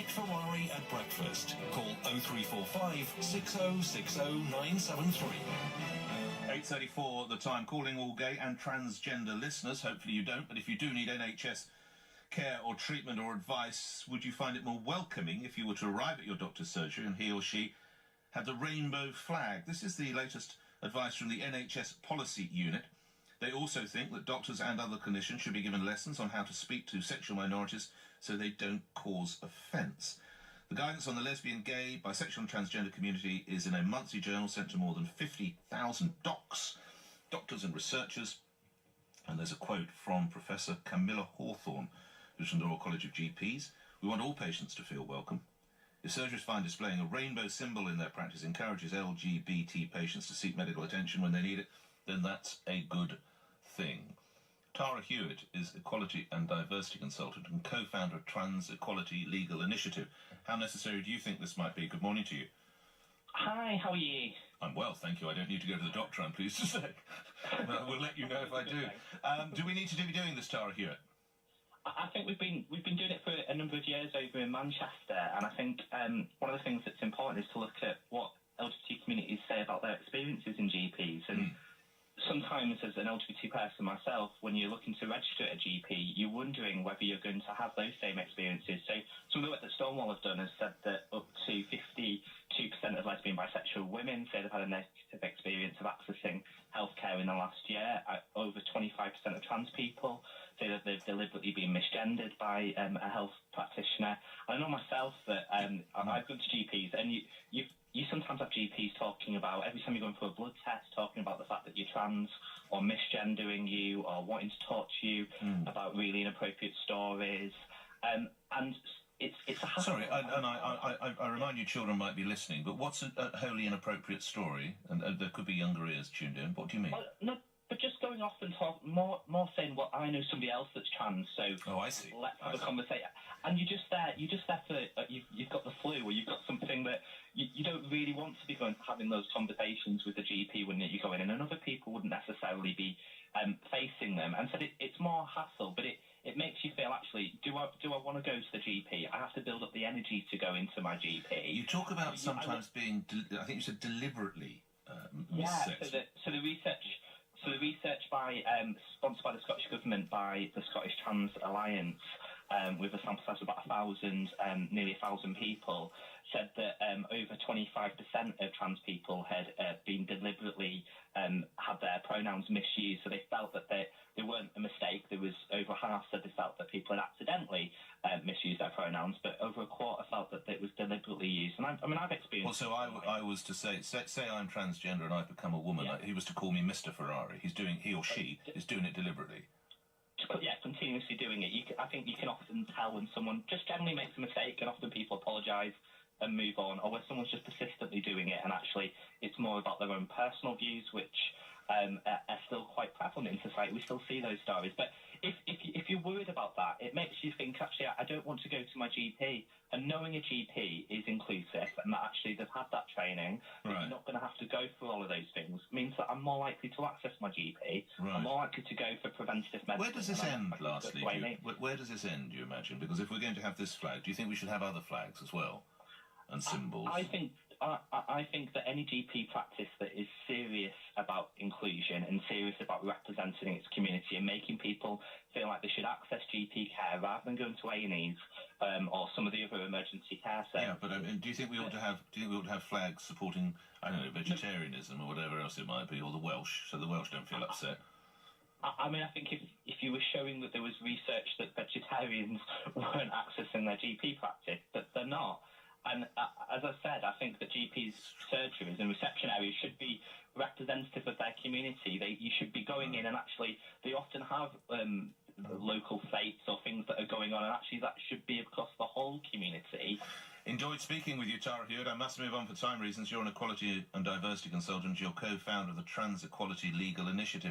Nick Ferrari at breakfast. Call 0345 6060 973. 8:34 the time, calling all gay and transgender listeners. Hopefully you don't, but if you do need NHS care or treatment or advice, would you find it more welcoming if you were to arrive at your doctor's surgery and he or she had the rainbow flag? This is the latest advice from the NHS Policy Unit. They also think that doctors and other clinicians should be given lessons on how to speak to sexual minorities so they don't cause offence. The guidance on the lesbian, gay, bisexual and transgender community is in a monthly journal sent to more than 50,000 doctors and researchers. And there's a quote from Professor Camilla Hawthorne, who's from the Royal College of GPs. We want all patients to feel welcome. If surgeries find displaying a rainbow symbol in their practice encourages LGBT patients to seek medical attention when they need it, then that's a good thing. Tara Hewitt is Equality and Diversity Consultant and co-founder of Trans Equality Legal Initiative. How necessary do you think this might be? Good morning to you. Hi, how are you? I'm well, thank you. I don't need to go to the doctor, I'm pleased to say. We'll let you know if I do. Do we need to be doing this, Tara Hewitt? I think we've been doing it for a number of years over in Manchester, and I think one of the things that's important is to look at what LGBT communities say about their experiences in GPs. And sometimes, as an LGBT person myself, when you're looking to register at a GP, you're wondering whether you're going to have those same experiences. So some of the work that Stonewall have done has said that up to 52% of lesbian bisexual women say they've had a negative experience of accessing healthcare in the last year. Over 25% of trans people say that they've deliberately been misgendered by a health practitioner. And I know myself that I've gone to GPs, and you sometimes have GPs talking about, every time you're going for a blood test, talking about the fact that you're trans or misgendering you or wanting to talk to you about really inappropriate stories. And it's a hassle. Sorry, I remind you children might be listening, but what's a wholly inappropriate story? And there could be younger ears tuned in. What do you mean? Well, no, but just going off and talk more saying, well, I know somebody else that's trans, so I see. Let's have a conversation. And you're just there for you've got the flu, or you've got something that you don't really want to be having those conversations with the GP when you go in, and other people wouldn't necessarily be facing them. And so it's more hassle, but it makes you feel, actually, do I want to go to the GP? I have to build up the energy to go into my GP. You talk about sometimes being, I think you said deliberately missexed. Yeah, so the research sponsored by the Scottish Government, by the Scottish Trans Alliance, with a sample size of about nearly 1,000 people, said that over 25% of trans people had been deliberately had their pronouns misused. So they felt that they weren't a mistake. There was over half said they felt that people had accidentally misused their pronouns, but over a quarter felt that it was deliberately used. And I've experienced. Well, so I was to say I'm transgender and I've become a woman. He was to call me Mr. Ferrari. He or she is doing it deliberately. Continuously doing it. I think you can often tell when someone just generally makes a mistake, and often people apologise and move on, or where someone's just persistently doing it, and actually it's more about their own personal views, which are still quite prevalent in society. We still see those stories. But if you're worried about that, it makes you think, actually, I don't want to go to my GP. And knowing a GP is inclusive, and that actually they've had that training, that you're not going to have to go through all of those things, means that I'm more likely to access my GP. I'm more likely to go for preventative medicine. Where does this end, lastly? Where does this end, do you imagine? Because if we're going to have this flag, do you think we should have other flags as well? And symbols? I think that any GP practice that is serious about inclusion and serious about representing its community and making people feel like they should access GP care rather than going to A&Es or some of the other emergency care centres. Yeah, but do you think we ought to have flags supporting, I don't know, vegetarianism or whatever else it might be, or the Welsh, so the Welsh don't feel upset? I think if you were showing that there was research that vegetarians weren't accessing their GP practice, but they're not. And as I said, I think that GPs' surgeries and reception areas should be representative of their community. You should be going in, and actually they often have local fates or things that are going on, and actually that should be across the whole community. Enjoyed speaking with you, Tara Hewitt. I must move on for time reasons. You're an equality and diversity consultant. You're co-founder of the Trans Equality Legal Initiative.